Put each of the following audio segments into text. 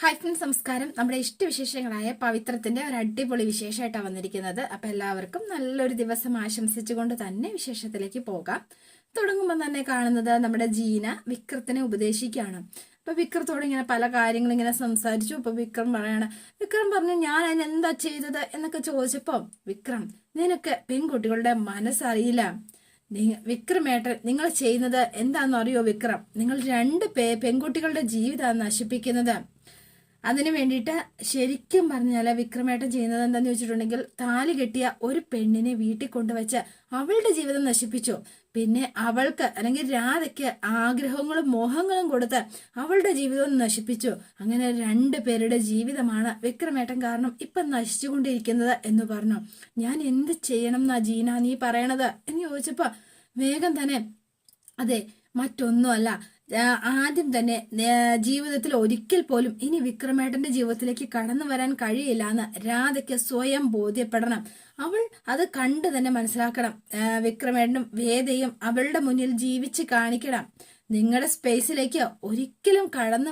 Hi friends, നമസ്കാരം. നമ്മുടെ ഇഷ്ടവിശേഷങ്ങളായ പവിത്രത്തിന്റെ ഒരു അടിപൊളി വിശേഷമായിട്ടാണ് വന്നിരിക്കുന്നത്. അപ്പൊ എല്ലാവർക്കും നല്ലൊരു ദിവസം ആശംസിച്ചുകൊണ്ട് തന്നെ വിശേഷത്തിലേക്ക് പോകാം. തുടങ്ങുമ്പോൾ തന്നെ കാണുന്നത് നമ്മുടെ ജീന വിക്രത്തിനെ ഉപദേശിക്കുകയാണ്. അപ്പൊ വിക്രത്തോട് ഇങ്ങനെ പല കാര്യങ്ങളും ഇങ്ങനെ സംസാരിച്ചു. അപ്പൊ വിക്രം പറഞ്ഞു, ഞാൻ അതിന് എന്താ ചെയ്തത് എന്നൊക്കെ ചോദിച്ചപ്പോ, വിക്രം, നിനക്ക് പെൺകുട്ടികളുടെ മനസ്സറിയില്ല. വിക്രമേട്ടൻ, നിങ്ങൾ ചെയ്യുന്നത് എന്താണെന്ന് അറിയോ വിക്രം? നിങ്ങൾ രണ്ട് പെൺകുട്ടികളുടെ ജീവിതമാണ് നശിപ്പിക്കുന്നത്. അതിനു വേണ്ടിയിട്ട് ശരിക്കും പറഞ്ഞാൽ വിക്രമേട്ടൻ ചെയ്യുന്നത് എന്താന്ന് ചോദിച്ചിട്ടുണ്ടെങ്കിൽ, താലി കെട്ടിയ ഒരു പെണ്ണിനെ വീട്ടിൽ കൊണ്ടുവച്ച് അവളുടെ ജീവിതം നശിപ്പിച്ചു. പിന്നെ അവൾക്ക് അല്ലെങ്കിൽ രാധയ്ക്ക് ആഗ്രഹങ്ങളും മോഹങ്ങളും കൊടുത്ത് അവളുടെ ജീവിതവും നശിപ്പിച്ചു. അങ്ങനെ രണ്ടു പേരുടെ ജീവിതമാണ് വിക്രമേട്ടൻ കാരണം ഇപ്പം നശിച്ചുകൊണ്ടിരിക്കുന്നത് എന്ന് പറഞ്ഞു. ഞാൻ എന്ത് ചെയ്യണം എന്നാ ജീന നീ പറയണത് എന്ന് ചോദിച്ചപ്പോ വേഗം തന്നെ, അതെ, മറ്റൊന്നുമല്ല, ആദ്യം തന്നെ ജീവിതത്തിൽ ഒരിക്കൽ പോലും ഇനി വിക്രമേട്ടന്റെ ജീവിതത്തിലേക്ക് കടന്നു വരാൻ കഴിയില്ല എന്ന് രാധയ്ക്ക് സ്വയം ബോധ്യപ്പെടണം. അവൾ അത് കണ്ടു തന്നെ മനസ്സിലാക്കണം. വിക്രമേട്ടനും വേദയും അവളുടെ മുന്നിൽ ജീവിച്ച് കാണിക്കണം. നിങ്ങളുടെ സ്പേസിലേക്ക് ഒരിക്കലും കടന്നു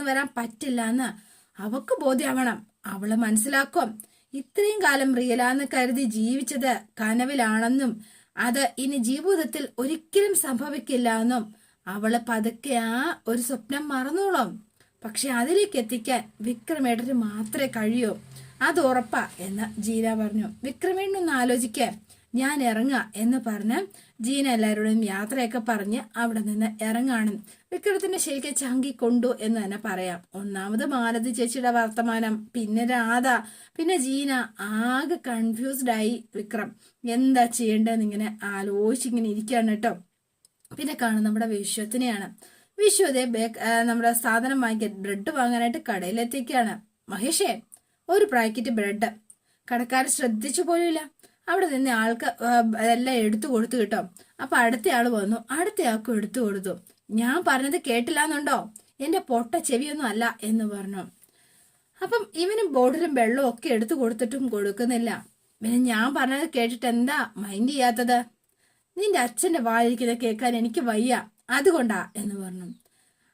വരാൻ പറ്റില്ല എന്ന് അവക്ക് ബോധ്യമാവണം. അവള് മനസ്സിലാക്കും ഇത്രയും കാലം റിയലാന്ന് കരുതി ജീവിച്ചത് കനവിലാണെന്നും അത് ഇനി ജീവിതത്തിൽ ഒരിക്കലും സംഭവിക്കില്ല എന്നും അവള് പതുക്കെ ആ ഒരു സ്വപ്നം മറന്നോളും. പക്ഷെ അതിലേക്ക് എത്തിക്കാൻ വിക്രമേട്ടന് മാത്രമേ കഴിയൂ, അത് ഉറപ്പാ എന്ന് ജീന പറഞ്ഞു. വിക്രമേട്ടനൊന്ന് ആലോചിക്കാൻ, ഞാൻ ഇറങ്ങാ എന്ന് പറഞ്ഞ് ജീന എല്ലാവരോടും യാത്രയൊക്കെ പറഞ്ഞ് അവിടെ നിന്ന് ഇറങ്ങാണ്. വിക്രത്തിന്റെ ശരിക്കും ചങ്കി കൊണ്ടു എന്ന് തന്നെ പറയാം. ഒന്നാമത് മാലതി ചേച്ചിയുടെ വർത്തമാനം, പിന്നെ രാധ, പിന്നെ ജീന. ആകെ കൺഫ്യൂസ്ഡ് ആയി വിക്രം. എന്താ ചെയ്യേണ്ടതെന്ന് ഇങ്ങനെ ആലോചിച്ചിങ്ങനെ ഇരിക്കുകയാണ് കേട്ടോ. പിന്നെ കാണും നമ്മുടെ വിശ്വത്തിനെയാണ്. വിശ്വ നമ്മുടെ സാധനം വാങ്ങിക്കാൻ ബ്രെഡ് വാങ്ങാനായിട്ട് കടയിലെത്തിക്കുകയാണ്. മഹേഷേ, ഒരു പാക്കറ്റ് ബ്രെഡ്. കടക്കാരൻ ശ്രദ്ധിച്ചു പോലുമില്ല. അവിടെ നിന്ന് ആൾക്ക് എല്ലാം എടുത്തു കൊടുത്തു കേട്ടോ. അപ്പൊ അടുത്തയാള് വന്നു, അടുത്തയാൾക്കും എടുത്തു കൊടുത്തു. ഞാൻ പറഞ്ഞത് കേട്ടില്ലാന്നുണ്ടോ? എന്റെ പൊട്ട ചെവിയൊന്നും അല്ല എന്ന് പറഞ്ഞു. അപ്പം ഇവനും ബോട്ടിലും വെള്ളവും ഒക്കെ എടുത്തു കൊടുത്തിട്ടും കൊടുക്കുന്നില്ല. പിന്നെ ഞാൻ പറഞ്ഞത് കേട്ടിട്ട് എന്താ മൈൻഡ് ചെയ്യാത്തത്? നിന്റെ അച്ഛന്റെ വായിരിക്കുന്നത് കേൾക്കാൻ എനിക്ക് വയ്യ, അതുകൊണ്ടാ എന്ന് പറഞ്ഞു.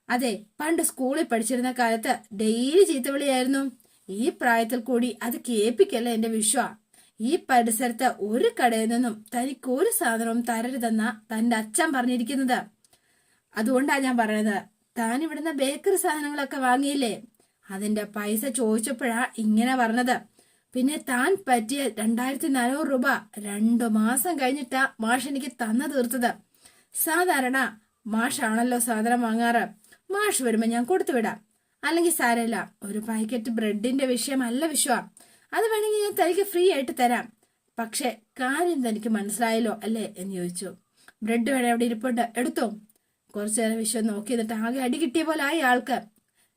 അതെ, പണ്ട് സ്കൂളിൽ പഠിച്ചിരുന്ന കാലത്ത് ഡെയിലി ചീത്തവിളിയായിരുന്നു. ഈ പ്രായത്തിൽ കൂടി അത് കേൾപ്പിക്കല്ല എന്റെ വിശ്വ. ഈ പരിസരത്ത് ഒരു കടയിൽ നിന്നും തനിക്ക് ഒരു സാധനവും തരരുതെന്ന തന്റെ അച്ഛൻ പറഞ്ഞിരിക്കുന്നത്. അതുകൊണ്ടാ ഞാൻ പറയുന്നത്, താൻ ഇവിടുന്ന് ബേക്കറി സാധനങ്ങളൊക്കെ വാങ്ങിയില്ലേ, അതിന്റെ പൈസ ചോദിച്ചപ്പോഴാ ഇങ്ങനെ പറഞ്ഞത്. പിന്നെ താൻ പറ്റിയ 2400 രൂപ 2 മാസം കഴിഞ്ഞിട്ടാ മാഷ് എനിക്ക് തന്നു തീർത്തത്. സാധാരണ മാഷാണല്ലോ സാധനം വാങ്ങാറ്. മാഷ് വരുമ്പോ ഞാൻ കൊടുത്തു വിടാം, അല്ലെങ്കിൽ സാരമില്ല. ഒരു പാക്കറ്റ് ബ്രെഡിന്റെ വിഷയമല്ല വിശ്വ, അത് വേണമെങ്കിൽ ഞാൻ തനിക്ക് ഫ്രീ ആയിട്ട് തരാം. പക്ഷെ കാര്യം തനിക്ക് മനസ്സിലായല്ലോ അല്ലേ എന്ന് ചോദിച്ചു. ബ്രെഡ് വേണേ അവിടെ ഇരിപ്പുണ്ട്, എടുത്തോ. കുറച്ചു നേരം വിശ്വം നോക്കി നിന്നിട്ട് ആകെ അടി കിട്ടിയ പോലെ ആയി ആൾക്ക്.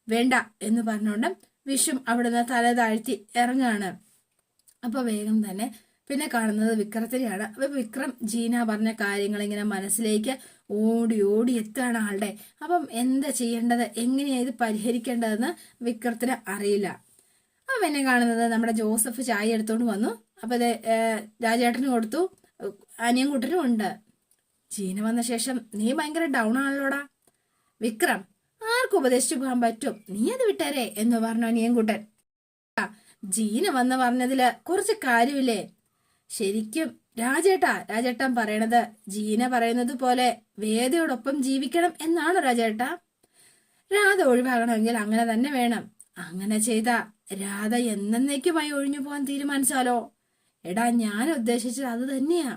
വേണ്ട എന്ന് പറഞ്ഞോണ്ട് വിശ്വം അവിടുന്ന് തല താഴ്ത്തി ഇറങ്ങാണ്. അപ്പൊ വേഗം തന്നെ പിന്നെ കാണുന്നത് വിക്രത്തിനെയാണ്. അപ്പൊ വിക്രം ജീന പറഞ്ഞ കാര്യങ്ങൾ ഇങ്ങനെ മനസ്സിലേക്ക് ഓടി ഓടി എത്താണ് ആളുടെ. അപ്പം എന്താ ചെയ്യേണ്ടത്, എങ്ങനെയാ ഇത് പരിഹരിക്കേണ്ടതെന്ന് വിക്രത്തിന് അറിയില്ല. അപ്പം എന്നെ കാണുന്നത് നമ്മുടെ ജോസഫ് ചായ എടുത്തോണ്ട് വന്നു. അപ്പൊ അത് രാജേട്ടന് കൊടുത്തു, അനിയൻകുട്ടനും ഉണ്ട്. ജീന വന്ന ശേഷം നീ ഭയങ്കര ഡൗൺ ആണല്ലോടാ വിക്രം, ആർക്കും ഉപദേശിച്ചു പോകാൻ പറ്റും, നീ അത് വിട്ടേരെ എന്ന് പറഞ്ഞു അനിയൻകുട്ടൻ. ജീന വന്ന് പറഞ്ഞതില് കുറച്ച് കാര്യമില്ലേ? ശരിക്കും രാജേട്ടൻ പറയണത് ജീന പറയുന്നത് പോലെ വേദയോടൊപ്പം ജീവിക്കണം എന്നാണ് രാജേട്ട. രാധ ഒഴിവാകണമെങ്കിൽ അങ്ങനെ തന്നെ വേണം. അങ്ങനെ ചെയ്ത രാധ എന്നേക്കുമായി ഒഴിഞ്ഞു പോകാൻ തീരുമാനിച്ചാലോ? എടാ, ഞാൻ ഉദ്ദേശിച്ചത് അത് തന്നെയാ.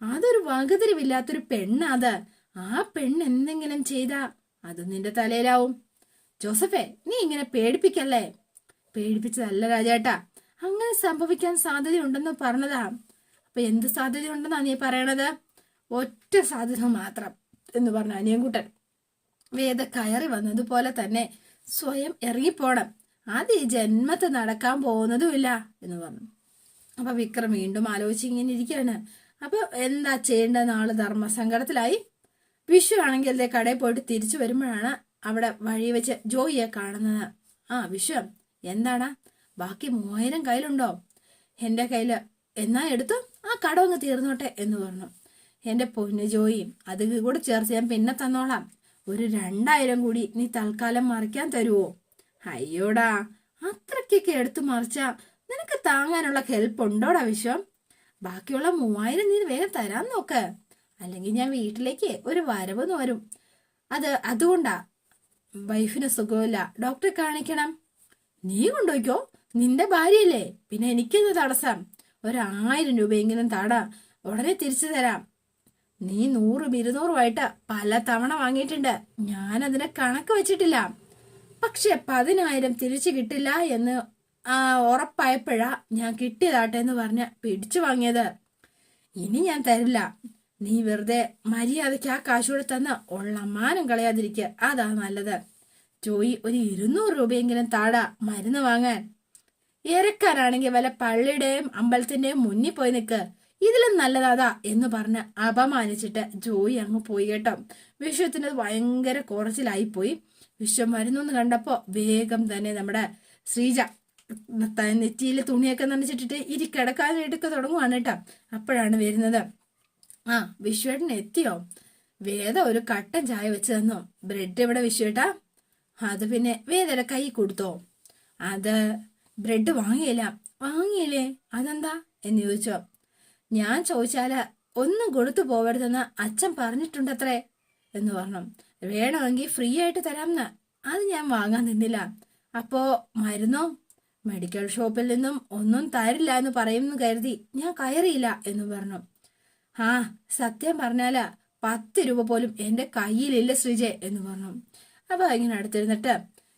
അതൊരു വകതിരിവില്ലാത്തൊരു പെണ്ണത്. ആ പെണ്ണ് എന്തെങ്കിലും ചെയ്താ അത് നിന്റെ തലയിലാവും. ജോസഫേ, നീ ഇങ്ങനെ പേടിപ്പിക്കല്ലേ. പേടിപ്പിച്ചതല്ല രാജേട്ടാ, അങ്ങനെ സംഭവിക്കാൻ സാധ്യതയുണ്ടെന്ന് പറഞ്ഞതാ. അപ്പൊ എന്ത് സാധ്യതയുണ്ടെന്നാ നീ പറയണത്? ഒറ്റ സാധ്യത മാത്രം എന്ന് പറഞ്ഞു അനിയൻകുട്ടൻ. വേദ കയറി വന്നതുപോലെ തന്നെ സ്വയം ഇറങ്ങിപ്പോണം, അത് ഈ ജന്മത്ത് നടക്കാൻ പോകുന്നതുമില്ല എന്ന് പറഞ്ഞു. അപ്പൊ വിക്രം വീണ്ടും ആലോചിച്ച് ഇങ്ങനെ ഇരിക്കുകയാണ്. അപ്പൊ എന്താ ചെയ്യേണ്ടെന്ന് ആള് ധർമ്മസങ്കടത്തിലായി. വിഷു ആണെങ്കിൽ അതേ കടയിൽ പോയിട്ട് തിരിച്ചു വരുമ്പോഴാണ് അവിടെ വഴി വെച്ച് ജോയിയെ കാണുന്നത്. ആ വിഷു, എന്താടാ, ബാക്കി 3000 കയ്യിലുണ്ടോ? എന്റെ കയ്യില്. എന്നാ എടുത്തു, ആ കടമങ്ങ് തീർന്നോട്ടെ എന്ന് പറഞ്ഞു. എന്റെ പൊന്നു ജോയി, അത് കൂടെ ചേർത്ത് ഞാൻ പിന്നെ തന്നോളാം. ഒരു 2000 കൂടി നീ തൽക്കാലം മറിക്കാൻ തരുവോ? അയ്യോടാ, അത്രയ്ക്കൊക്കെ എടുത്തു മറിച്ചാ നിനക്ക് താങ്ങാനുള്ള ഹെൽപ്പ് ഉണ്ടോടാ വിശ്വം? ബാക്കിയുള്ള 3000 നീ വേഗം തരാൻ നോക്ക്, അല്ലെങ്കിൽ ഞാൻ വീട്ടിലേക്ക് ഒരു വരവ് വരും. അതുകൊണ്ടാ വൈഫിന് സുഖമില്ല, ഡോക്ടറെ കാണിക്കണം. നീ കൊണ്ടുപോയിക്കോ, നിന്റെ ഭാര്യയല്ലേ, പിന്നെ എനിക്കെന്ത് തടസ്സം? 1000 രൂപയെങ്കിലും താടാ, ഉടനെ തിരിച്ചു തരാം. നീ 100 200 പല തവണ വാങ്ങിയിട്ടുണ്ട്, ഞാൻ അതിനെ കണക്ക് വെച്ചിട്ടില്ല. പക്ഷെ 10,000 തിരിച്ചു കിട്ടില്ല എന്ന് ഉറപ്പായപ്പോഴാ ഞാൻ കിട്ടിയതാട്ടെ എന്ന് പറഞ്ഞ് പിടിച്ചു വാങ്ങിയത്. ഇനി ഞാൻ തരില്ല. നീ വെറുതെ മര്യാദയ്ക്ക് ആ കാശൂടെ തന്ന് ഉള്ള മാനം കളയാതിരിക്കുക, അതാ നല്ലത്. ജോയി, ഒരു 200 രൂപയെങ്കിലും താടാ മരുന്ന് വാങ്ങാൻ. ഇറക്കാനാണെങ്കിൽ വല്ല പള്ളിയുടെയും അമ്പലത്തിന്റെയും മുന്നിൽ പോയി നിൽക്ക്, ഇതിലും നല്ലതാ എന്ന് പറഞ്ഞ് അപമാനിച്ചിട്ട് ജോയി അങ്ങ് പോയി കേട്ടോ. വിശ്വത്തിന് ഭയങ്കര കുറച്ചിലായിപ്പോയി. വിശ്വം വരുന്നു കണ്ടപ്പോ വേഗം തന്നെ നമ്മുടെ ശ്രീജ നെറ്റിയിൽ തുണിയൊക്കെ നനച്ചിട്ടിട്ട് കിടക്കാനായിട്ടൊക്കെ തുടങ്ങുവാണ് കേട്ടോ. അപ്പോഴാണ് വരുന്നത്. ആ, വിശ്വേട്ടൻ എത്തിയോ? വേദ ഒരു കട്ടൻ ചായ വെച്ച് തന്നോ? ബ്രെഡ് ഇവിടെ വിശ്വേട്ടാ? അത് പിന്നെ വേദയുടെ കൈ കൊടുത്തോ? അത് ബ്രെഡ് വാങ്ങിയില്ലേ? അതെന്താ എന്ന് ചോദിച്ചോ. ഞാൻ ചോദിച്ചാല് ഒന്നും കൊടുത്തു പോവരുതെന്ന് അച്ഛൻ പറഞ്ഞിട്ടുണ്ടത്രേ എന്ന് പറഞ്ഞു. വേണമെങ്കിൽ ഫ്രീ ആയിട്ട് തരാമെന്ന്. അത് ഞാൻ വാങ്ങാൻ നിന്നില്ല. അപ്പോ മരുന്നോ? മെഡിക്കൽ ഷോപ്പിൽ നിന്നും ഒന്നും തരില്ല എന്ന് പറയുമെന്ന് കരുതി ഞാൻ കയറിയില്ല എന്ന് പറഞ്ഞു. ആ, സത്യം പറഞ്ഞാല് 10 രൂപ പോലും എന്റെ കയ്യിലില്ല ശ്രീജെ എന്ന് പറഞ്ഞു. അപ്പൊ ഇങ്ങനെ അടുത്തിരുന്നിട്ട്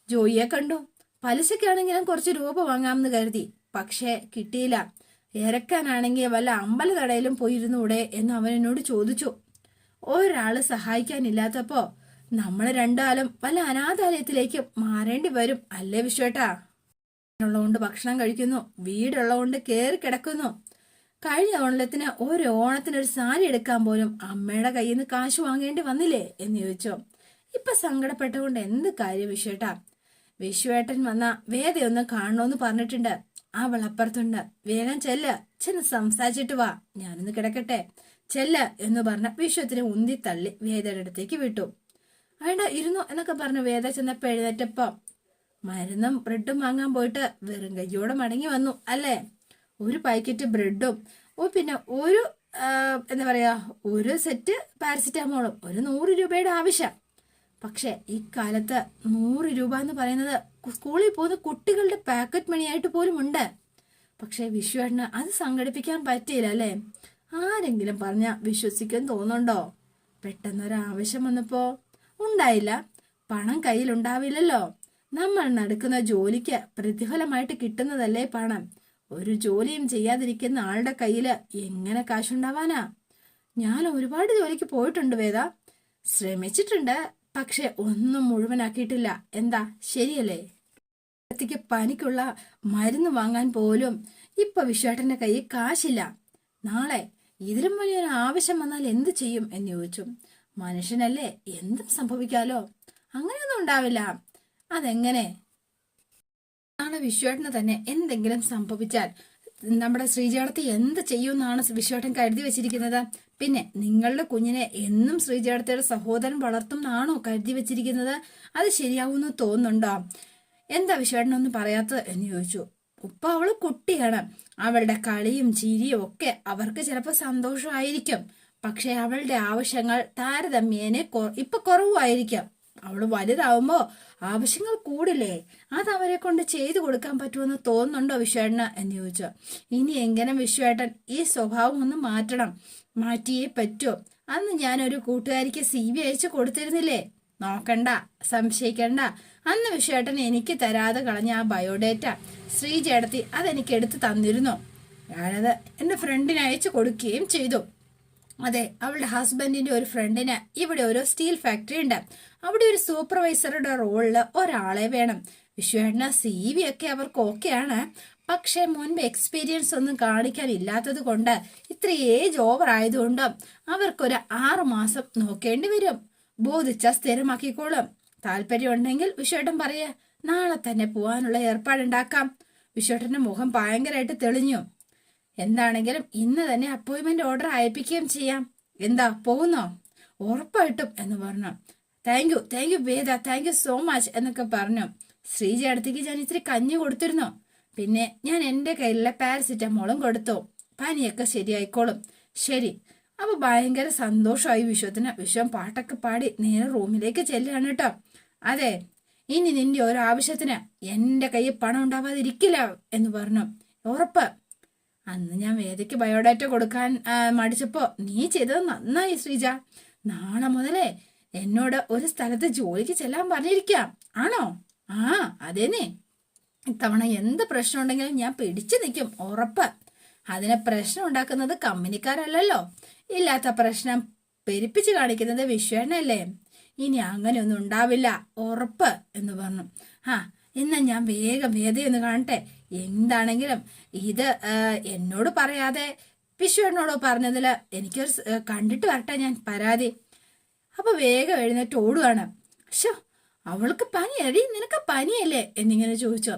ജോയിയെ കണ്ടു. പലിശക്കാണെങ്കിൽ ഞാൻ കുറച്ച് രൂപ വാങ്ങാമെന്ന് കരുതി, പക്ഷെ കിട്ടിയില്ല. ഇറക്കാനാണെങ്കിൽ വല്ല അമ്പലതടയിലും പോയിരുന്നൂടെ എന്ന് അവൻ എന്നോട് ചോദിച്ചു. ഒരാള് സഹായിക്കാനില്ലാത്തപ്പോ നമ്മൾ രണ്ടാളും വല്ല അനാഥാലയത്തിലേക്ക് മാറേണ്ടി വരും അല്ലേ വിശ്വേട്ടാ? ഉള്ളതുകൊണ്ട് ഭക്ഷണം കഴിക്കുന്നു, വീടുള്ളതുകൊണ്ട് കേറി കിടക്കുന്നു. കഴിഞ്ഞ ഓണത്തിന് ഓണത്തിനൊരു സാരി എടുക്കാൻ പോലും അമ്മയുടെ കയ്യിൽ നിന്ന് കാശ് വാങ്ങേണ്ടി വന്നില്ലേ എന്ന് ചോദിച്ചോ. ഇപ്പൊ സങ്കടപ്പെട്ടുകൊണ്ട് എന്ത് കാര്യം വിശ്വേട്ടാ? വിശ്വേട്ടൻ വന്ന വേദയൊന്ന് കാണണോന്ന് പറഞ്ഞിട്ടുണ്ട്. അവൾ അപ്പുറത്തുണ്ട്, വേഗം ചെന്ന് സംസാരിച്ചിട്ട് വാ, ഞാനൊന്ന് കിടക്കട്ടെ, എന്ന് പറഞ്ഞ വിശ്വത്തിനെ ഉന്തി തള്ളി വേദയുടെ അടുത്തേക്ക് വിട്ടു. വേണ്ട, ഇരുന്നു എന്നൊക്കെ പറഞ്ഞു വേദ ചെന്നപ്പോ എഴുന്നേറ്റപ്പം മരുന്നും ബ്രെഡും വാങ്ങാൻ പോയിട്ട് വെറും കയ്യോടെ മടങ്ങി വന്നു അല്ലേ? ഒരു പാക്കറ്റ് ബ്രെഡും പിന്നെ എന്താ പറയാ, ഒരു സെറ്റ് പാരസിറ്റാമോളും, ഒരു 100 രൂപയുടെ ആവശ്യം. പക്ഷെ ഈ കാലത്ത് 100 രൂപ എന്ന് പറയുന്നത് സ്കൂളിൽ പോകുന്ന കുട്ടികളുടെ പാക്കറ്റ് മണിയായിട്ട് പോലും ഉണ്ട്. പക്ഷെ വിശ്വേട്ടന് അത് സംഘടിപ്പിക്കാൻ പറ്റിയില്ല അല്ലേ? ആരെങ്കിലും പറഞ്ഞ വിശ്വസിക്കാൻ തോന്നുന്നുണ്ടോ? പെട്ടെന്നൊരാവശ്യം വന്നപ്പോ ഉണ്ടായില്ല. പണം കയ്യിലുണ്ടാവില്ലല്ലോ. നമ്മൾ നടക്കുന്ന ജോലിക്ക് പ്രതിഫലമായിട്ട് കിട്ടുന്നതല്ലേ പണം. ഒരു ജോലിയും ചെയ്യാതിരിക്കുന്ന ആളുടെ കയ്യില് എങ്ങനെ കാശുണ്ടാവാനാ? ഞാൻ ഒരുപാട് ജോലിക്ക് പോയിട്ടുണ്ട് വേദ, ശ്രമിച്ചിട്ടുണ്ട്. പക്ഷെ ഒന്നും മുഴുവനാക്കിയിട്ടില്ല. എന്താ, ശരിയല്ലേ? പനിക്കുള്ള മരുന്ന് വാങ്ങാൻ പോലും ഇപ്പൊ വിശ്വേട്ടന്റെ കയ്യിൽ കാശില്ല. നാളെ ഇതിലും വലിയൊരു ആവശ്യം വന്നാൽ എന്ത് ചെയ്യും എന്ന് ചോദിച്ചു. മനുഷ്യനല്ലേ, എന്തും സംഭവിക്കാലോ. അങ്ങനെയൊന്നും ഉണ്ടാവില്ല. അതെങ്ങനെ? നാളെ വിശ്വേട്ടന് തന്നെ എന്തെങ്കിലും സംഭവിച്ചാൽ നമ്മുടെ ശ്രീജേടത്തി എന്ത് ചെയ്യുമെന്നാണ് വിശ്വേട്ടൻ കരുതി വെച്ചിരിക്കുന്നത്? പിന്നെ നിങ്ങളുടെ കുഞ്ഞിനെ എന്നും ശ്രീജേടത്തിയുടെ സഹോദരൻ വളർത്തും എന്നാണോ കരുതി വെച്ചിരിക്കുന്നത്? അത് ശരിയാവുമെന്ന് തോന്നുന്നുണ്ടോ? എന്താ വിശ്വേട്ടനൊന്നും പറയാത്തത് എന്ന് ചോദിച്ചു. ഇപ്പൊ അവള് കുട്ടിയാണ്, അവളുടെ കളിയും ചിരിയും ഒക്കെ അവർക്ക് ചിലപ്പോൾ സന്തോഷമായിരിക്കും. പക്ഷെ അവളുടെ ആവശ്യങ്ങൾ താരതമ്യേനെ ഇപ്പൊ കുറവായിരിക്കും. അവള് വലുതാവുമ്പോ ആവശ്യങ്ങൾ കൂടില്ലേ? അത് അവരെ കൊണ്ട് ചെയ്തു കൊടുക്കാൻ പറ്റുമെന്ന് തോന്നുന്നുണ്ടോ വിശ്വേട്ടന് എന്ന് ചോദിച്ചു. ഇനി എങ്ങനെ വിശ്വേട്ടൻ ഈ സ്വഭാവം ഒന്ന് മാറ്റണം, മാറ്റിയേ പറ്റൂ. അന്ന് ഞാനൊരു കൂട്ടുകാരിക്ക് CV അയച്ചു കൊടുത്തിരുന്നില്ലേ? നോക്കണ്ട, സംശയിക്കണ്ട. അന്ന് വിശ്വേട്ടൻ എനിക്ക് തരാതെ കളഞ്ഞ ആ ബയോഡേറ്റ ശ്രീജേടത്തി അതെനിക്ക് എടുത്ത് തന്നിരുന്നു. ഞാനത് എന്റെ ഫ്രണ്ടിന് അയച്ചു കൊടുക്കുകയും ചെയ്തു. അതെ, അവളുടെ ഹസ്ബൻഡിന്റെ ഒരു ഫ്രണ്ടിന് ഇവിടെ ഒരു സ്റ്റീൽ ഫാക്ടറി ഉണ്ട്. അവിടെ ഒരു സൂപ്പർവൈസറുടെ റോളില് ഒരാളെ വേണം. വിശ്വേട്ടന് CV ഒക്കെ അവർക്ക് ഓക്കെയാണ്. പക്ഷെ മുൻപ് എക്സ്പീരിയൻസ് ഒന്നും കാണിക്കാൻ ഇല്ലാത്തത് കൊണ്ട്, ഇത്ര ഏജ് ഓവർ ആയതുകൊണ്ടും അവർക്കൊരു 6 മാസം നോക്കേണ്ടി വരും. ബോധിച്ച സ്ഥിരമാക്കിക്കോളും. താല്പര്യം ഉണ്ടെങ്കിൽ വിശ്വേട്ടൻ പറയേ, നാളെ തന്നെ പോവാനുള്ള ഏർപ്പാടുണ്ടാക്കാം. വിശ്വേട്ടന്റെ മുഖം ഭയങ്കരമായിട്ട് തെളിഞ്ഞു. എന്താണെങ്കിലും ഇന്ന് തന്നെ അപ്പോയിന്റ്മെന്റ് ഓർഡർ അയപ്പിക്കുകയും ചെയ്യാം. എന്താ, പോകുന്നോ? ഉറപ്പായിട്ടും എന്ന് പറഞ്ഞു. Thank you Veda, thank you so much എന്നൊക്കെ പറഞ്ഞു. ശ്രീജ അടുത്തേക്ക് ഞാൻ ഇത്തിരി കഞ്ഞി കൊടുത്തിരുന്നു. പിന്നെ ഞാൻ എൻ്റെ കയ്യിലുള്ള പാരസിറ്റമോളും കൊടുത്തു. പനിയൊക്കെ ശരിയായിക്കോളും. ശരി. അപ്പൊ ഭയങ്കര സന്തോഷമായി വിശ്വത്തിന്. വിശ്വം പാട്ടൊക്കെ പാടി നേരെ റൂമിലേക്ക് ചെല്ലുകയാണ് കേട്ടോ. അതെ, ഇനി നിന്റെ ഓരോ ആവശ്യത്തിന് എൻ്റെ കയ്യിൽ പണം ഉണ്ടാവാതിരിക്കില്ല എന്ന് പറഞ്ഞു. ഉറപ്പ്. അന്ന് ഞാൻ വേദയ്ക്ക് ബയോഡാറ്റ കൊടുക്കാൻ മടിച്ചപ്പോ നീ ചെയ്തത് നന്നായി ശ്രീജ. നാളെ മുതലേ എന്നോട് ഒരു സ്ഥലത്ത് ജോലിക്ക് ചെല്ലാൻ പറഞ്ഞിരിക്കാം. ആണോ? ആ അതേനെ. ഇത്തവണ എന്ത് പ്രശ്നം ഉണ്ടെങ്കിലും ഞാൻ പിടിച്ചു നിൽക്കും. ഉറപ്പ്. അതിനെ പ്രശ്നം ഉണ്ടാക്കുന്നത് കമ്പനിക്കാരല്ലല്ലോ. ഇല്ലാത്ത പ്രശ്നം പെരുപ്പിച്ച് കാണിക്കുന്നത് വിശ്വനല്ലേ. ഇനി അങ്ങനെയൊന്നും ഉണ്ടാവില്ല. ഉറപ്പ് എന്ന് പറഞ്ഞു. എന്നാ ഞാൻ വേഗം വേദയൊന്ന് കാണട്ടെ. എന്താണെങ്കിലും ഇത് എന്നോട് പറയാതെ വിശ്വനോട് പറഞ്ഞതിൽ എനിക്കൊരു കണ്ടിട്ട് വരട്ടെ ഞാൻ പരാതി. അപ്പൊ വേഗം എഴുന്നേറ്റ് ഓടുകയാണ്. ഷോ, അവൾക്ക് പനിയടി, നിനക്ക് പനിയല്ലേ എന്നിങ്ങനെ ചോദിച്ചു.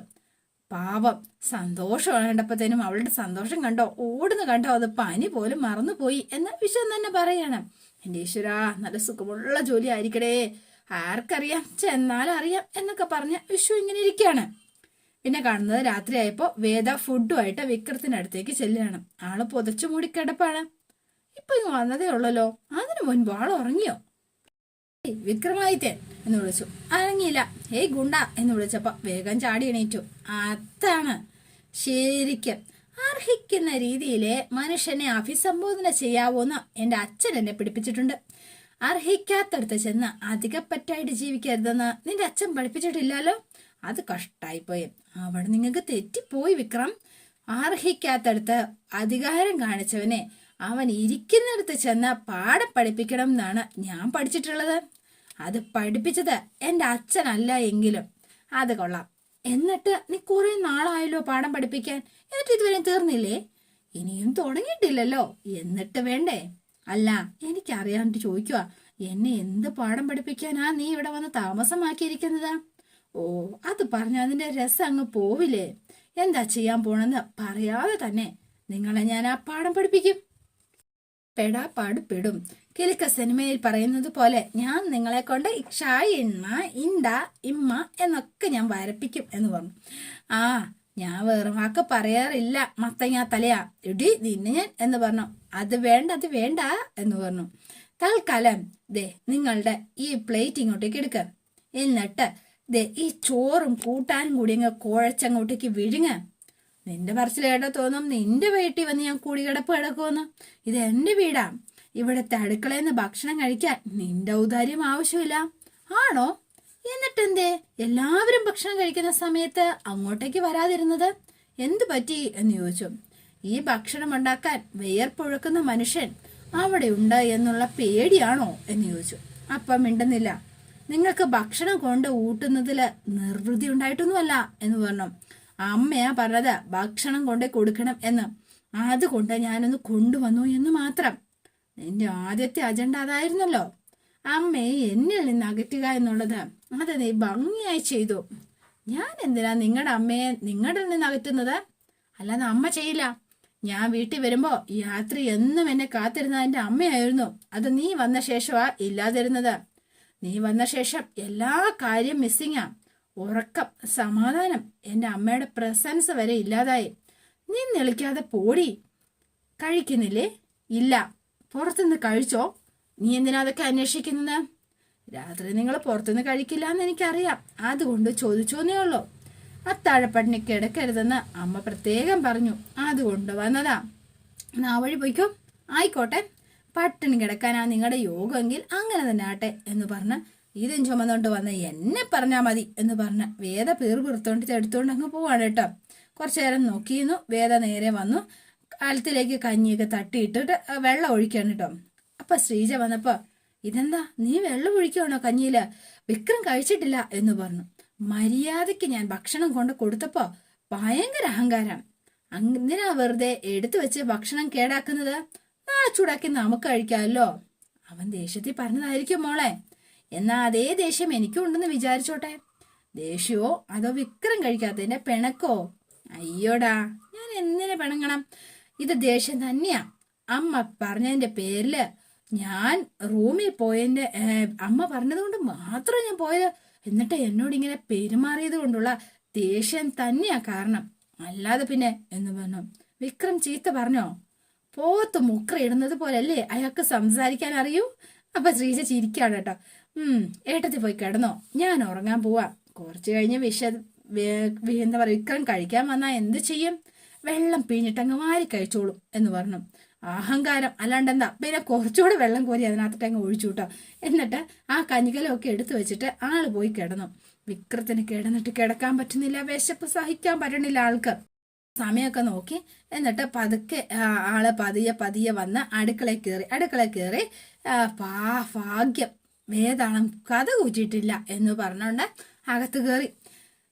പാവം, സന്തോഷം കണ്ടപ്പോഴത്തേനും അവളുടെ സന്തോഷം കണ്ടോ, ഓടുന്നു കണ്ടോ, അത് പനി പോലും മറന്നുപോയി എന്ന് വിശ്വം തന്നെ പറയാണ്. എൻ്റെ ഈശ്വരാ, നല്ല സുഖമുള്ള ജോലി ആയിരിക്കടേ, ആർക്കറിയാം, ചെന്നാലറിയാം എന്നൊക്കെ പറഞ്ഞ് വിശ്വ ഇങ്ങനെ ഇരിക്കുകയാണ്. പിന്നെ കാണുന്നത് രാത്രിയായപ്പോ വേദ ഫുഡുമായിട്ട് വിക്രത്തിന്റെ അടുത്തേക്ക് ചെല്ലുകയാണ്. ആള് പുതച്ചു മൂടി കിടപ്പാണ്. ഇപ്പൊ ഇങ്ങ് വന്നതേ ഉള്ളല്ലോ. അതിനു മുൻപ് ആൾ ഉറങ്ങിയോ? വിക്രമാദിത്യൻ എന്ന് വിളിച്ചു. അനങ്ങിയില്ല. ഏയ് ഗുണ്ട എന്ന് വിളിച്ചപ്പോ വേഗം ചാടി എണീറ്റു. അതാണ് ശരിക്കും അർഹിക്കുന്ന രീതിയിലെ മനുഷ്യനെ അഭിസംബോധന ചെയ്യാവോന്ന് എന്റെ അച്ഛൻ എന്നെ പിടിപ്പിച്ചിട്ടുണ്ട്. അർഹിക്കാത്തടുത്ത് ചെന്ന് അധികപ്പറ്റായിട്ട് ജീവിക്കരുതെന്ന് നിന്റെ അച്ഛൻ പഠിപ്പിച്ചിട്ടില്ലല്ലോ. അത് കഷ്ടായിപ്പോയി. അവിടെ നിങ്ങൾക്ക് തെറ്റിപ്പോയി വിക്രം. അർഹിക്കാത്തടുത്ത് അധികാരം കാണിച്ചവനെ അവൻ ഇരിക്കുന്നിടത്ത് ചെന്ന് പാഠം പഠിപ്പിക്കണം എന്നാണ് ഞാൻ പഠിച്ചിട്ടുള്ളത്. അത് പഠിപ്പിച്ചത് എൻ്റെ അച്ഛനല്ല എങ്കിലും അത് കൊള്ളാം. എന്നിട്ട് നീ കുറെ നാളായല്ലോ പാഠം പഠിപ്പിക്കാൻ, എന്നിട്ട് ഇതുവരെ തീർന്നില്ലേ? ഇനിയും തുടങ്ങിയിട്ടില്ലല്ലോ. എന്നിട്ട് വേണ്ടേ? അല്ല, എനിക്കറിയാണ്ട് ചോദിക്കുക, എന്നെ എന്ത് പാഠം പഠിപ്പിക്കാനാ നീ ഇവിടെ വന്ന് താമസമാക്കിയിരിക്കുന്നത്? ഓ, അത് പറഞ്ഞ അതിന്റെ രസം അങ്ങ് പോവില്ലേ? എന്താ ചെയ്യാൻ പോണെന്ന് പറയാതെ തന്നെ നിങ്ങളെ ഞാൻ ആ പാഠം പഠിപ്പിക്കും. പെടാപ്പാട് പെടും. കിലുക്ക സിനിമയിൽ പറയുന്നത് പോലെ ഞാൻ നിങ്ങളെ കൊണ്ട് ഷായി ഇണ്ണ ഇണ്ട ഇമ്മ എന്നൊക്കെ ഞാൻ വരപ്പിക്കും എന്ന് പറഞ്ഞു. ഞാൻ വേറെ വാക്ക് പറയാറില്ല, മത്തങ്ങ തലയാ ഇടി നിന്നെ ഞാൻ എന്ന് പറഞ്ഞു. അത് വേണ്ട എന്ന് പറഞ്ഞു. തൽക്കാലം ദേ നിങ്ങളുടെ ഈ പ്ലേറ്റ് ഇങ്ങോട്ടേക്ക് എടുക്ക. എന്നിട്ട് ദേ ഈ ചോറും കൂട്ടാനും കൂടി അങ്ങ് കുഴച്ചങ്ങോട്ടേക്ക് വിഴുങ്ങ. നിന്റെ പറച്ചിൽ കേട്ടാ തോന്നും നിന്റെ വീട്ടിൽ വന്ന് ഞാൻ കൂടികിടപ്പ് കിടക്കുമെന്ന്. ഇത് എന്റെ വീടാ. ഇവിടുത്തെ അടുക്കളയിൽ നിന്ന് ഭക്ഷണം കഴിക്കാൻ നിന്റെ ഔദാര്യം ആവശ്യമില്ല. ആണോ? എന്നിട്ടെന്തേ എല്ലാവരും ഭക്ഷണം കഴിക്കുന്ന സമയത്ത് അങ്ങോട്ടേക്ക് വരാതിരുന്നത്? എന്തു പറ്റി എന്ന് ചോദിച്ചു. ഈ ഭക്ഷണം ഉണ്ടാക്കാൻ വിയർപ്പൊഴുക്കുന്ന മനുഷ്യൻ അവിടെ ഉണ്ട് എന്നുള്ള പേടിയാണോ എന്ന് ചോദിച്ചു. അപ്പം മിണ്ടുന്നില്ല. നിങ്ങൾക്ക് ഭക്ഷണം കൊണ്ട് ഊട്ടുന്നതില് നിർവൃതി ഉണ്ടായിട്ടൊന്നുമല്ല എന്ന് പറഞ്ഞു. അമ്മയാ പറഞ്ഞത് ഭക്ഷണം കൊണ്ട് കൊടുക്കണം എന്ന്. അതുകൊണ്ട് ഞാനൊന്ന് കൊണ്ടുവന്നു എന്ന് മാത്രം. നിന്റെ ആദ്യത്തെ അജണ്ട അതായിരുന്നല്ലോ, അമ്മയെ എന്നിൽ നിന്ന് അകറ്റുക എന്നുള്ളത്. അത് നീ ഭംഗിയായി ചെയ്തു. ഞാൻ എന്തിനാ നിങ്ങളുടെ അമ്മയെ നിങ്ങളുടെ നിന്ന് അകറ്റുന്നത്? അല്ലാതെ അമ്മ ചെയ്യില്ല. ഞാൻ വീട്ടിൽ വരുമ്പോ യാത്രി എന്നും എന്നെ കാത്തിരുന്ന എന്റെ അമ്മയായിരുന്നു. അത് നീ വന്ന ശേഷമാ ഇല്ലാതിരുന്നത്. നീ വന്ന ശേഷം എല്ലാ കാര്യം മിസ്സിങ്ങാ. ഉറക്കം, സമാധാനം, എന്റെ അമ്മയുടെ പ്രസൻസ് വരെ ഇല്ലാതായി. നീ നിളിക്കാതെ പോടി. കഴിക്കുന്നില്ലേ? ഇല്ല. പുറത്തുനിന്ന് കഴിച്ചോ? നീ എന്തിനാ അതൊക്കെ അന്വേഷിക്കുന്നത്? രാത്രി നിങ്ങൾ പുറത്തുനിന്ന് കഴിക്കില്ല എന്ന് എനിക്കറിയാം, അതുകൊണ്ട് ചോദിച്ചോന്നേ ഉള്ളൂ. അത്താഴപ്പട്ടിണി കിടക്കരുതെന്ന് അമ്മ പ്രത്യേകം പറഞ്ഞു, അതുകൊണ്ട് വന്നതാ. നാ വഴി പോയിക്കോ. ആയിക്കോട്ടെ, പട്ടിണി കിടക്കാനാ നിങ്ങളുടെ യോഗമെങ്കിൽ അങ്ങനെ തന്നെ ആട്ടെ എന്ന് പറഞ്ഞ് ഇതും ചുമന്നോണ്ട് വന്ന് എന്നെ പറഞ്ഞാൽ മതി എന്ന് പറഞ്ഞ് വേദ പീർപിറുത്തോണ്ട് എടുത്തോണ്ട് അങ്ങ് പോവാണ് കേട്ടോ. കുറച്ചു നേരം നോക്കിയിരുന്നു. വേദ നേരെ വന്നു കാലത്തിലേക്ക് കഞ്ഞിയൊക്കെ തട്ടിയിട്ടിട്ട് വെള്ളം ഒഴിക്കാണ് കേട്ടോ. അപ്പൊ ശ്രീജ വന്നപ്പോ, ഇതെന്താ നീ വെള്ളം ഒഴിക്കുവാണോ കഞ്ഞിയില്? വിക്രം കഴിച്ചിട്ടില്ല എന്ന് പറഞ്ഞു. മര്യാദയ്ക്ക് ഞാൻ ഭക്ഷണം കൊണ്ട് കൊടുത്തപ്പോ ഭയങ്കര അഹങ്കാരം. എന്തിനാ വെറുതെ എടുത്തു വെച്ച് ഭക്ഷണം കേടാക്കുന്നത്? നാളെ ചൂടാക്കി നമുക്ക് കഴിക്കാമല്ലോ. അവൻ ദേഷ്യത്തിൽ പറഞ്ഞതായിരിക്കും മോളെ. എന്നാ അതേ ദേഷ്യം എനിക്കും ഉണ്ടെന്ന് വിചാരിച്ചോട്ടെ. ദേഷ്യമോ അതോ വിക്രം കഴിക്കാത്തതിന്റെ പിണക്കോ? അയ്യോടാ, ഞാൻ എന്തിനെ പിണങ്ങണം? ഇത് ദേഷ്യം തന്നെയാ. അമ്മ പറഞ്ഞതിന്റെ പേരില് ഞാൻ റൂമിൽ പോയതിന്റെ അമ്മ പറഞ്ഞത് കൊണ്ട് മാത്രം ഞാൻ പോയത്. എന്നിട്ട് എന്നോട് ഇങ്ങനെ പെരുമാറിയത് കൊണ്ടുള്ള ദേഷ്യം തന്നെയാ കാരണം, അല്ലാതെ പിന്നെ എന്ന് പറഞ്ഞു. വിക്രം ചീത്ത പറഞ്ഞോ? പോത്ത് മുക്രയിടുന്നത് പോലല്ലേ അയാൾക്ക് സംസാരിക്കാൻ അറിയൂ? അപ്പൊ ശ്രീജ ചിരിക്കാണ് കേട്ടോ. ഏട്ടത്തി പോയി കിടന്നോ, ഞാൻ ഉറങ്ങാൻ പോവാ. കുറച്ചു കഴിഞ്ഞ് എന്താ പറയാ, വിക്രം കഴിക്കാൻ വന്നാ എന്ത് ചെയ്യും? വെള്ളം പിഴിഞ്ഞിട്ടങ്ങ് വാരി കഴിച്ചോളും എന്ന് പറഞ്ഞു. അഹങ്കാരം അല്ലാണ്ട് എന്താ, പിന്നെ കുറച്ചുകൂടെ വെള്ളം കോരി അതിനകത്തിട്ട് അങ്ങ് ഒഴിച്ചു കേട്ടോ. എന്നിട്ട് ആ കഞ്ഞികലമൊക്കെ എടുത്തു വെച്ചിട്ട് ആള് പോയി കിടന്നു. വിക്രത്തിന് കിടന്നിട്ട് കിടക്കാൻ പറ്റുന്നില്ല, വിശപ്പ് സഹിക്കാൻ പറ്റണില്ല ആൾക്ക്. സമയമൊക്കെ നോക്കി എന്നിട്ട് പതുക്കെ ആള് പതിയെ വന്ന് അടുക്കളയിൽ കയറി ഭാഗ്യം വേദാളം കഥ കൂറ്റിയിട്ടില്ല എന്ന് പറഞ്ഞോണ്ട് അകത്ത് കയറി.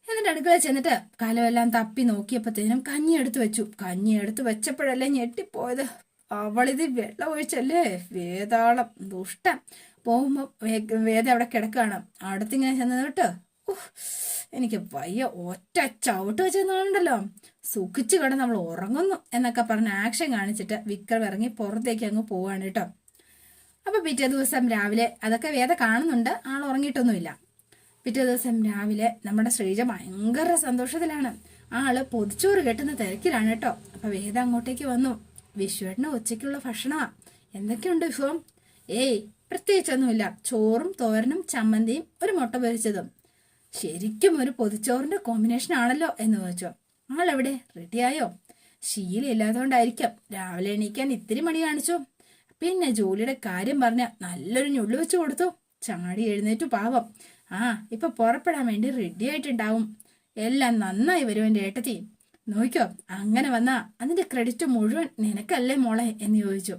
എന്നിട്ട് അടുക്കളയിൽ ചെന്നിട്ട് കലമെല്ലാം തപ്പി നോക്കിയപ്പോഴത്തേനും കഞ്ഞി എടുത്തു വെച്ചപ്പോഴല്ലേ ഞെട്ടിപ്പോയത്. അവളിത് വെള്ളം ഒഴിച്ചല്ലേ, വേതാളം ദുഷ്ടൻ. പോകുമ്പോ വേദ അവിടെ കിടക്കുകയാണ്. അടുത്തിങ്ങനെ ചെന്നിട്ട് എനിക്ക് വയ്യ, ഒറ്റ ചവിട്ട് വെച്ചെന്നുണ്ടല്ലോ, സുഖിച്ചു കിടന്ന് നമ്മൾ ഉറങ്ങുന്നു എന്നൊക്കെ പറഞ്ഞ് ആക്ഷൻ കാണിച്ചിട്ട് വിക്രം ഇറങ്ങി പുറത്തേക്ക് അങ്ങ് പോവാണ് കേട്ടോ. അപ്പൊ പിറ്റേ ദിവസം രാവിലെ അതൊക്കെ വേദ കാണുന്നുണ്ട്, ആൾ ഉറങ്ങിയിട്ടൊന്നുമില്ല. പിറ്റേ ദിവസം രാവിലെ നമ്മുടെ ശ്രീജ ഭയങ്കര സന്തോഷത്തിലാണ്. ആള് പൊതിച്ചോറ് കെട്ടുന്ന തിരക്കിലാണ് കേട്ടോ. അപ്പൊ വേദ അങ്ങോട്ടേക്ക് വന്നു. വിശ്വേട്ടന് ഉച്ചയ്ക്കുള്ള ഭക്ഷണമാ. എന്തൊക്കെയുണ്ട് വിഭവം? പ്രത്യേകിച്ചൊന്നുമില്ല, ചോറും തോരനും ചമ്മന്തിയും ഒരു മുട്ട പൊരിച്ചതും. ശരിക്കും ഒരു പൊതിച്ചോറിന്റെ കോമ്പിനേഷൻ ആണല്ലോ എന്ന് ചോദിച്ചോ. ആളെവിടെ, റെഡിയായോ? ശീലമില്ലാത്തതുകൊണ്ടായിരിക്കാം രാവിലെ എണീക്കാൻ ഇത്തിരി മണി കാണിച്ചു. പിന്നെ ജോലിയുടെ കാര്യം പറഞ്ഞ നല്ലൊരു ഞുള്ളു വെച്ച് കൊടുത്തു. ചാടി എഴുന്നേറ്റു പാവം. ഇപ്പൊ പുറപ്പെടാൻ വേണ്ടി റെഡി ആയിട്ടുണ്ടാവും. എല്ലാം നന്നായി വരും എൻ്റെ ഏട്ടത്തി. നോക്കിക്കോ, അങ്ങനെ വന്നാ അതിന്റെ ക്രെഡിറ്റ് മുഴുവൻ നിനക്കല്ലേ മോളെ എന്ന് ചോദിച്ചു.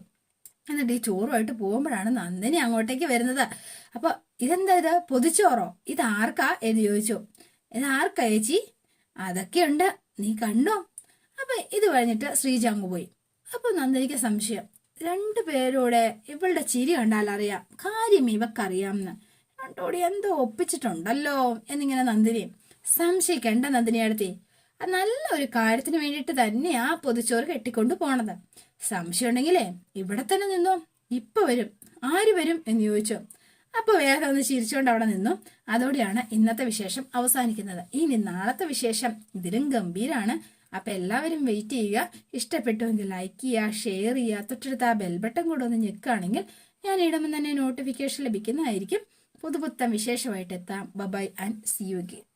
എന്നിട്ട് ഈ ചോറുമായിട്ട് പോകുമ്പോഴാണ് നന്ദിനി അങ്ങോട്ടേക്ക് വരുന്നത്. അപ്പൊ ഇതെന്താ ഇത്, പൊതിച്ചോറോ? ഇതാർക്കാ എന്ന് ചോദിച്ചു. ഇതാർക്കാ ചേച്ചി? അതൊക്കെയുണ്ട്, നീ കണ്ടോ? അപ്പൊ ഇത് കഴിഞ്ഞിട്ട് ശ്രീജ അങ്ങ് പോയി. അപ്പൊ നന്ദിനിക്ക് സംശയം, രണ്ടുപേരൂടെ ഇവളുടെ ചിരി കണ്ടാലറിയാം കാര്യം ഇവക്കറിയാമെന്ന്. രണ്ടോടി എന്തോ ഒപ്പിച്ചിട്ടുണ്ടല്ലോ എന്നിങ്ങനെ നന്ദിനി. സംശയിക്കണ്ട നന്ദിനി അടുത്തി, നല്ല ഒരു കാര്യത്തിന് വേണ്ടിയിട്ട് തന്നെയാ പൊതിച്ചോറ് കെട്ടിക്കൊണ്ട് പോണത്. സംശയം ഉണ്ടെങ്കിലേ ഇവിടെ തന്നെ നിന്നോ, ഇപ്പൊ വരും. ആര് വരും എന്ന് ചോദിച്ചു. അപ്പൊ വേഗം ഒന്ന് ചിരിച്ചുകൊണ്ട് അവിടെ നിന്നു. അതോടെയാണ് ഇന്നത്തെ വിശേഷം അവസാനിക്കുന്നത്. ഇനി നാളത്തെ വിശേഷം ഇതിലും ഗംഭീരാണ്. അപ്പൊ എല്ലാവരും വെയിറ്റ് ചെയ്യുക. ഇഷ്ടപ്പെട്ടുവെങ്കിൽ ലൈക്ക് ചെയ്യുക, ഷെയർ ചെയ്യുക, തൊട്ടടുത്ത് ആ ബെൽബട്ടൺ കൂടെ ഒന്ന് ഞെക്കുകയാണെങ്കിൽ ഞാൻ ഇടുമ്പോൾ തന്നെ നോട്ടിഫിക്കേഷൻ ലഭിക്കുന്നതായിരിക്കും. പുതുപുത്തൻ വിശേഷമായിട്ട് എത്താം. Bye and see you again.